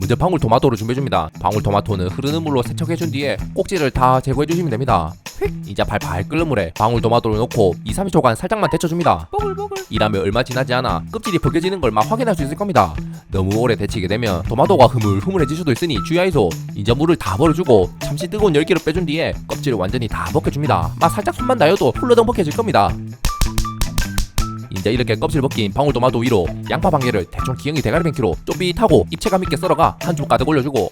먼저 방울토마토를 준비해줍니다. 방울토마토는 흐르는 물로 세척해준 뒤에 꼭지를 다 제거해주시면 됩니다. 이제 발발 끓는 물에 방울토마토를 넣고 2-30초간 살짝만 데쳐줍니다. 이라면 얼마 지나지 않아 껍질이 벗겨지는 걸 막 확인할 수 있을 겁니다. 너무 오래 데치게 되면 토마토가 흐물흐물해질 수도 있으니 주의하이소. 이제 물을 다 버려주고 잠시 뜨거운 열기를 빼준 뒤에 껍질을 완전히 다 벗겨줍니다. 막 살짝 손만 닿아도 훌러덩 벗겨질 겁니다. 이제 이렇게 껍질 벗긴 방울토마토 위로 양파 반 개를 대충 기형이 대가리 뱅키로 쫄깃하고 입체감 있게 썰어가 한 줌 가득 올려주고,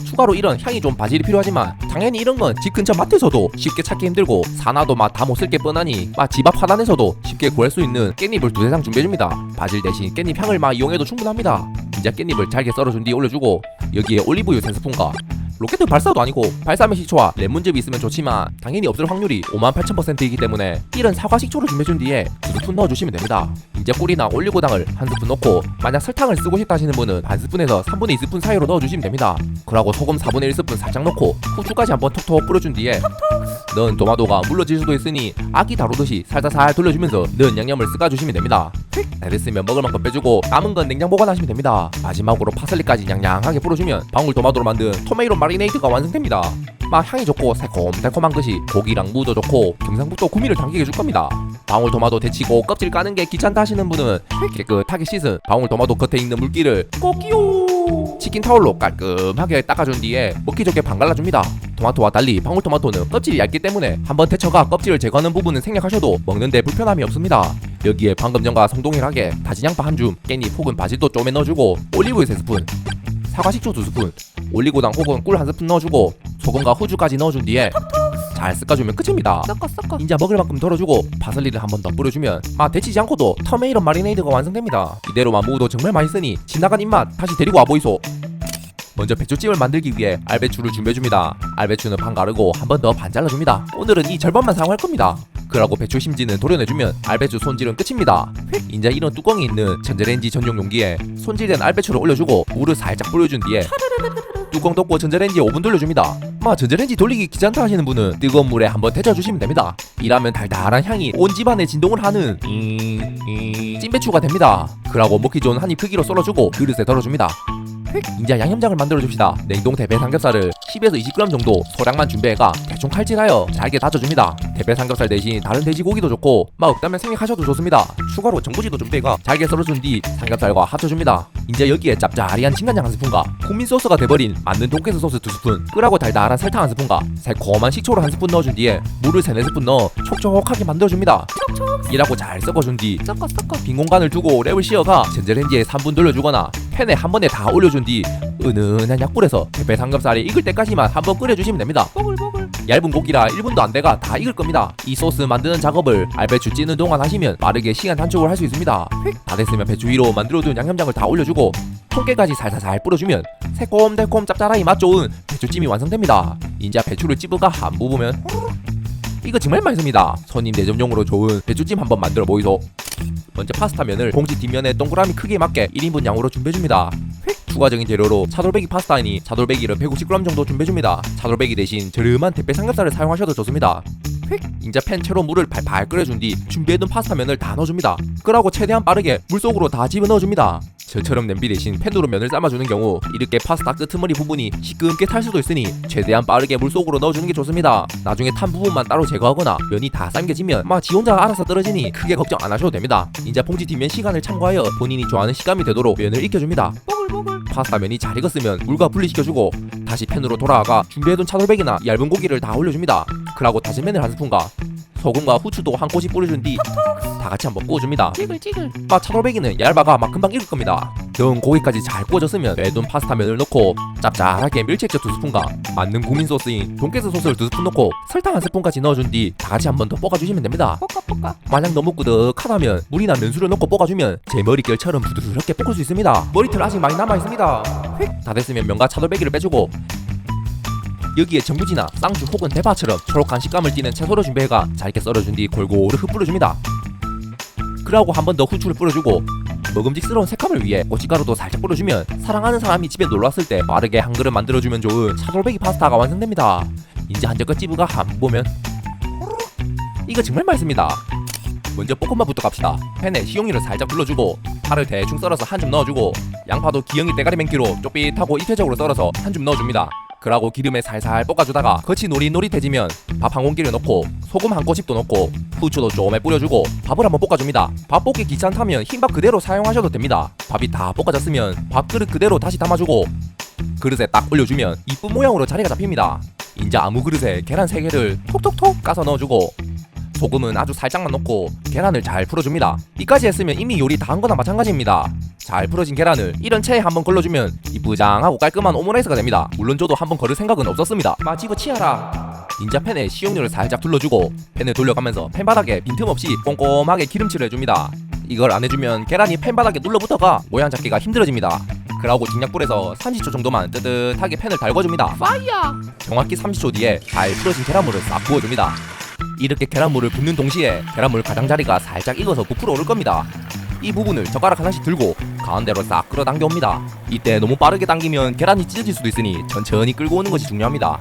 추가로 이런 향이 좀 바질이 필요하지만 당연히 이런 건 집 근처 마트에서도 쉽게 찾기 힘들고 사놔도 막 다 못 쓸 게 뻔하니 막 집 앞 화단에서도 쉽게 구할 수 있는 깻잎을 2-3장 준비해줍니다. 바질 대신 깻잎 향을 막 이용해도 충분합니다. 이제 깻잎을 잘게 썰어준 뒤 올려주고, 여기에 올리브유 3스푼과 로켓 발사도 아니고 발사믹 식초와 레몬즙이 있으면 좋지만 당연히 없을 확률이 58,000%이기 때문에 이런 사과 식초를 준비해준 뒤에 2스푼 넣어주시면 됩니다. 이제 꿀이나 올리고당을 한 스푼 넣고, 만약 설탕을 쓰고 싶다 하시는 분은 반 스푼에서 3분의 2스푼 사이로 넣어주시면 됩니다. 그러고 소금 4분의 1스푼 살짝 넣고 후추까지 한번 톡톡 뿌려준 뒤에 넣은 토마토가 물러질 수도 있으니 아기 다루듯이 살살살 돌려주면서 넣은 양념을 쓱아주시면 됩니다. 다 됐으면 먹을 만큼 빼주고 남은 건 냉장 보관하시면 됩니다. 마지막으로 파슬리까지 양양하게 뿌려주면 방울토마토로 만든 토메이로 마리네이드가 완성됩니다. 막 향이 좋고 새콤달콤한 것이 고기랑 무도 좋고 경상북도 구미를 당기게 해줄 겁니다. 방울토마토 데치고 껍질 까는 게 귀찮다 하시는 분은 깨끗하게 씻은 방울토마토 겉에 있는 물기를 꼭끼요 치킨 타올로 깔끔하게 닦아준 뒤에 먹기 좋게 반갈라줍니다. 토마토와 달리 방울토마토는 껍질이 얇기 때문에 한번 데쳐가 껍질을 제거하는 부분은 생략하셔도 먹는데 불편함이 없습니다. 여기에 방금 전과 성동일하게 다진 양파 한 줌, 깻잎 혹은 바질도 쪼매 넣어주고 올리브유 3스푼, 사과 식초 2스푼, 올리고당 혹은 꿀 1스푼 넣어주고 소금과 후추까지 넣어준 뒤에 잘 섞어주면 끝입니다. 섞어. 이제 먹을 만큼 덜어주고 파슬리를 한 번 더 뿌려주면 데치지 않고도 토메이로 마리네이드가 완성됩니다. 이대로만 먹어도 정말 맛있으니 지나간 입맛 다시 데리고 와보이소. 먼저 배추찜을 만들기 위해 알배추를 준비해줍니다. 알배추는 반 가르고 한 번 더 반 잘라줍니다. 오늘은 이 절반만 사용할 겁니다. 그러고 배추 심지는 도려내주면 알배추 손질은 끝입니다. 이제 이런 뚜껑이 있는 전자레인지 전용 용기에 손질된 알배추를 올려주고 물을 살짝 뿌려준 뒤에 뚜껑 덮고 전자레인지에 5분 돌려줍니다. 전자레인지 돌리기 귀찮다 하시는 분은 뜨거운 물에 한번 데쳐주시면 됩니다. 이라면 달달한 향이 온 집안에 진동을 하는 찐배추가 됩니다. 그러고 먹기 좋은 한 입 크기로 썰어주고 그릇에 덜어줍니다. 이제 양념장을 만들어줍시다. 냉동 대패 삼겹살을 10에서 20g 정도 소량만 준비해가 대충 칼질하여 잘게 다져줍니다. 대패 삼겹살 대신 다른 돼지고기도 좋고 없다면 생략하셔도 좋습니다. 추가로 정부지도 준비해가 잘게 썰어준 뒤 삼겹살과 합쳐줍니다. 이제 여기에 짭짤한 진간장 1스푼과 국민 소스가 돼버린 만능 돈가스 소스 2스푼, 끓하고 달달한 설탕 1스푼과 새콤한 식초를 1스푼 넣어준 뒤에 물을 3-4스푼 넣어 촉촉하게 만들어줍니다. 이라고 잘 섞어준 뒤 섞어. 빈 공간을 두고 랩을 씌워가 전자레인지에 3분 돌려주거나 팬에 한 번에 다 올려준 뒤 은은한 약불에서 대패 삼겹살이 익을 때까지만 한번 끓여주시면 됩니다. 보글보글. 얇은 고기라 1분도 안 돼가 다 익을 겁니다. 이 소스 만드는 작업을 알배추 찌는 동안 하시면 빠르게 시간 단축을 할 수 있습니다. 다 됐으면 배추 위로 만들어둔 양념장을 다 올려주고 통깨까지 살살살 뿌려주면 새콤달콤 짭짤하니 맛 좋은 배추찜이 완성됩니다. 이제 배추를 찝어가 한 부으면 이거 정말 맛있습니다. 손님 내점용으로 좋은 배추찜 한번 만들어 보이소. 먼저 파스타 면을 봉지 뒷면에 동그라미 크기에 맞게 1인분 양으로 준비해줍니다. 추가적인 재료로 차돌배기 파스타이니 차돌배기를 150g 정도 준비해줍니다. 차돌배기 대신 저렴한 대패 삼겹살을 사용하셔도 좋습니다. 이제 팬 채로 물을 팔팔 끓여준 뒤 준비해둔 파스타 면을 다 넣어줍니다. 끓하고 최대한 빠르게 물속으로 다 집어넣어줍니다. 저처럼 냄비 대신 팬으로 면을 삶아주는 경우 이렇게 파스타 끄트머리 부분이 시끄럽게 탈 수도 있으니 최대한 빠르게 물속으로 넣어주는 게 좋습니다. 나중에 탄 부분만 따로 제거하거나 면이 다 삶겨지면 지 혼자 알아서 떨어지니 크게 걱정 안 하셔도 됩니다. 이제 봉지 뒷면 시간을 참고하여 본인이 좋아하는 식감이 되도록 면을 익혀줍니다. 보글보글. 파스타 면이 잘 익었으면 물과 분리시켜주고 다시 팬으로 돌아가 준비해둔 차돌배기나 얇은 고기를 다 올려줍니다. 그러고 다진 마늘 1스푼과 소금과 후추도 한 꼬집 뿌려준 뒤 다 같이 한번 구워줍니다. 찌글. 차돌배기는 얇아가 금방 익을 겁니다. 넣은 고기까지 잘 구워졌으면 빼둔 파스타 면을 넣고 짭짤하게 밀치액젓 2스푼과 만능 국민 소스인 돈가스 소스를 2스푼 넣고 설탕 1스푼까지 넣어준 뒤 다 같이 한번 더 볶아주시면 됩니다. 볶아. 만약 너무 꾸덕하다면 물이나 면수를 넣고 볶아주면 제 머릿결처럼 부드럽게 볶을 수 있습니다. 머리털 아직 많이 남아있습니다. 다 됐으면 면과 차돌배기를 빼주고 여기에 전구지나 쌍주 혹은 대파처럼 초록한 식감을 띠는 채소를 준비해가 잘게 썰어준 뒤 골고루 흩뿌려줍니다. 그러고 한 번 더 후추를 뿌려주고 먹음직스러운 색감을 위해 고춧가루도 살짝 뿌려주면 사랑하는 사람이 집에 놀러왔을 때 빠르게 한 그릇 만들어주면 좋은 차돌배기 파스타가 완성됩니다. 이제 한젓갈 찌부가 한 보면 이거 정말 맛있습니다. 먼저 볶음밥부터 갑시다. 팬에 식용유를 살짝 둘러주고 파를 대충 썰어서 한 줌 넣어주고 양파도 기영이 대가리 맹기로 쪼삐하고 입체적으로 썰어서 한 줌 넣어줍니다. 그러고 기름에 살살 볶아주다가 겉이 노릿노릿해지면 밥 한 공기를 넣고 소금 한 꼬집도 넣고 후추도 조금 뿌려주고 밥을 한번 볶아줍니다. 밥 볶기 귀찮다면 흰밥 그대로 사용하셔도 됩니다. 밥이 다 볶아졌으면 밥그릇 그대로 다시 담아주고 그릇에 딱 올려주면 이쁜 모양으로 자리가 잡힙니다. 이제 아무 그릇에 계란 3개를 톡톡톡 까서 넣어주고 소금은 아주 살짝만 넣고 계란을 잘 풀어줍니다. 이까지 했으면 이미 요리 다 한 거나 마찬가지입니다. 잘 풀어진 계란을 이런 체에 한번 걸러주면 이쁘장하고 깔끔한 오므라이스가 됩니다. 물론 저도 한번 걸을 생각은 없었습니다. 마지고 치아라. 인자 팬에 식용유를 살짝 둘러주고 팬을 돌려가면서 팬바닥에 빈틈없이 꼼꼼하게 기름칠을 해줍니다. 이걸 안 해주면 계란이 팬바닥에 눌러붙어가 모양 잡기가 힘들어집니다. 그러고 중약불에서 30초 정도만 뜨뜻하게 팬을 달궈줍니다. 파이어! 정확히 30초 뒤에 잘 풀어진 계란물을 싹 부어줍니다. 이렇게 계란물을 붓는 동시에 계란물 가장자리가 살짝 익어서 부풀어 오를 겁니다. 이 부분을 젓가락 하나씩 들고 가운데로 싹 끌어당겨 옵니다. 이때 너무 빠르게 당기면 계란이 찢어질 수도 있으니 천천히 끌고 오는 것이 중요합니다.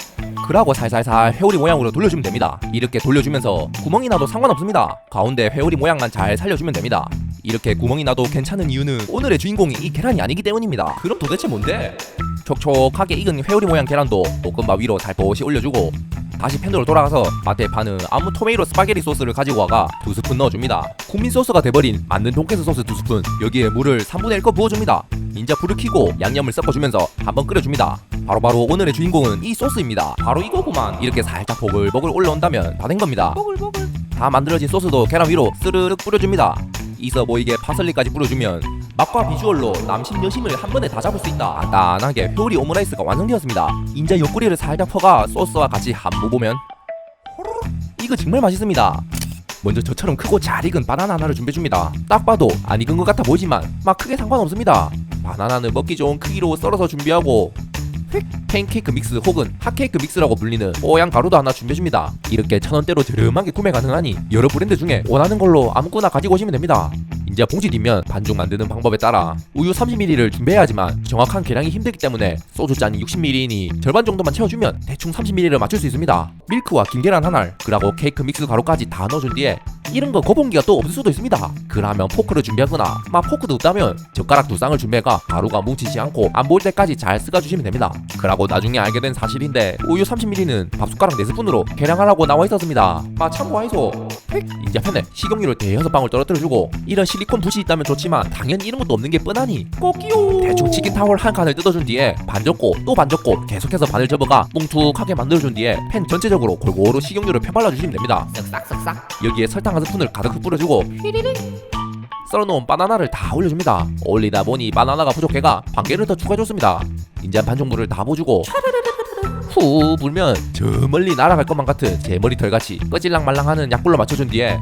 그러고 살살살 회오리 모양으로 돌려주면 됩니다. 이렇게 돌려주면서 구멍이 나도 상관없습니다. 가운데 회오리 모양만 잘 살려주면 됩니다. 이렇게 구멍이 나도 괜찮은 이유는 오늘의 주인공이 이 계란이 아니기 때문입니다. 그럼 도대체 뭔데? 촉촉하게 익은 회오리 모양 계란도 볶음밥 위로 살포시 올려주고 다시 팬으로 돌아가서 마트에 파는 아무 토메이로 스파게티 소스를 가지고 와가 2스푼 넣어줍니다. 국민 소스가 돼버린 만든 돈까스 소스 2스푼, 여기에 물을 3분의 1컵 부어줍니다. 인자 불을 켜고 양념을 섞어주면서 한번 끓여줍니다. 바로 오늘의 주인공은 이 소스입니다. 바로 이거구만. 이렇게 살짝 보글보글 올라온다면 다 된 겁니다. 보글보글. 다 만들어진 소스도 계란 위로 스르륵 뿌려줍니다. 있어 보이게 파슬리까지 뿌려주면 맛과 비주얼로 남심 여심을 한 번에 다 잡을 수 있다. 간단하게 회오리 오므라이스가 완성되었습니다. 인자 옆구리를 살짝 퍼가 소스와 같이 한번 보면 이거 정말 맛있습니다. 먼저 저처럼 크고 잘 익은 바나나 하나를 준비해줍니다. 딱 봐도 안 익은 것 같아 보이지만 막 크게 상관없습니다. 바나나는 먹기 좋은 크기로 썰어서 준비하고 팬케이크 믹스 혹은 핫케이크 믹스라고 불리는 뽀얀 가루도 하나 준비해줍니다. 이렇게 1,000원대로 저렴하게 구매 가능하니 여러 브랜드 중에 원하는 걸로 아무거나 가지고 오시면 됩니다. 이제 봉지 뒷면 반죽 만드는 방법에 따라 우유 30ml를 준비해야 하지만 정확한 계량이 힘들기 때문에 소주잔이 60ml이니 절반 정도만 채워주면 대충 30ml를 맞출 수 있습니다. 밀크와 김계란 한 알, 그리고 케이크 믹스 가루까지 다 넣어준 뒤에 이런 거 거봉기가 또 없을 수도 있습니다. 그러면 포크를 준비하거나 포크도 없다면 젓가락 2쌍을 준비해가 가루가 뭉치지 않고 안 보일 때까지 잘 쓸어주시면 됩니다. 그러고 나중에 알게 된 사실인데 우유 30ml는 밥숟가락 4스푼으로 계량하라고 나와 있었습니다. 참고하이소. 이제 팬에 식용유를 대여섯 방울 떨어뜨려주고 이런 실리콘 붓이 있다면 좋지만 당연히 이런 것도 없는 게 뻔하니 꼭이요. 대충 치킨 타월 한 칸을 뜯어준 뒤에 반 접고 또 반 접고 계속해서 반을 접어가 뭉툭하게 만들어준 뒤에 팬 전체적으로 골고루 식용유를 펴발라주시면 됩니다. 쓱싹쓱싹. 여기에 설탕 한 스푼을 가득 뿌려주고 썰어놓은 바나나를 다 올려줍니다. 올리다 보니 바나나가 부족해가 반 개를 더 추가해줬습니다. 이제 반죽물을 다 부어주고 후 불면 저 멀리 날아갈 것만 같은 제 머리털같이 꺼질랑 말랑하는 약불로 맞춰준 뒤에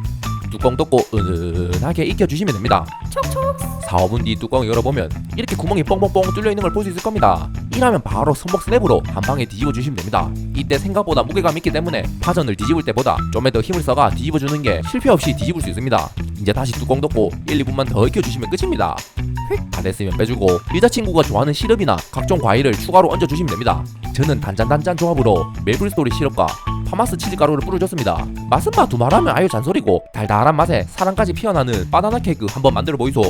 뚜껑 덮고 은은하게 익혀주시면 됩니다. 촉촉. 4-5분 뒤 뚜껑을 열어보면 이렇게 구멍이 뻥뻥뻥 뚫려있는 걸 볼 수 있을 겁니다. 이라면 바로 손목 스냅으로 한 방에 뒤집어 주시면 됩니다. 이때 생각보다 무게감 있기 때문에 파전을 뒤집을 때보다 좀 더 힘을 써가 뒤집어주는 게 실패 없이 뒤집을 수 있습니다. 이제 다시 뚜껑 덮고 1-2분만 더 익혀주시면 끝입니다. 다 됐으면 빼주고 여자친구가 좋아하는 시럽이나 각종 과일을 추가로 얹어주시면 됩니다. 저는 단짠단짠 조합으로 메이플스토리 시럽과 파마스 치즈가루를 뿌려줬습니다. 맛은 두말하면 아유 잔소리고 달달한 맛에 사랑까지 피어나는 바나나 케이크 한번 만들어 보이소.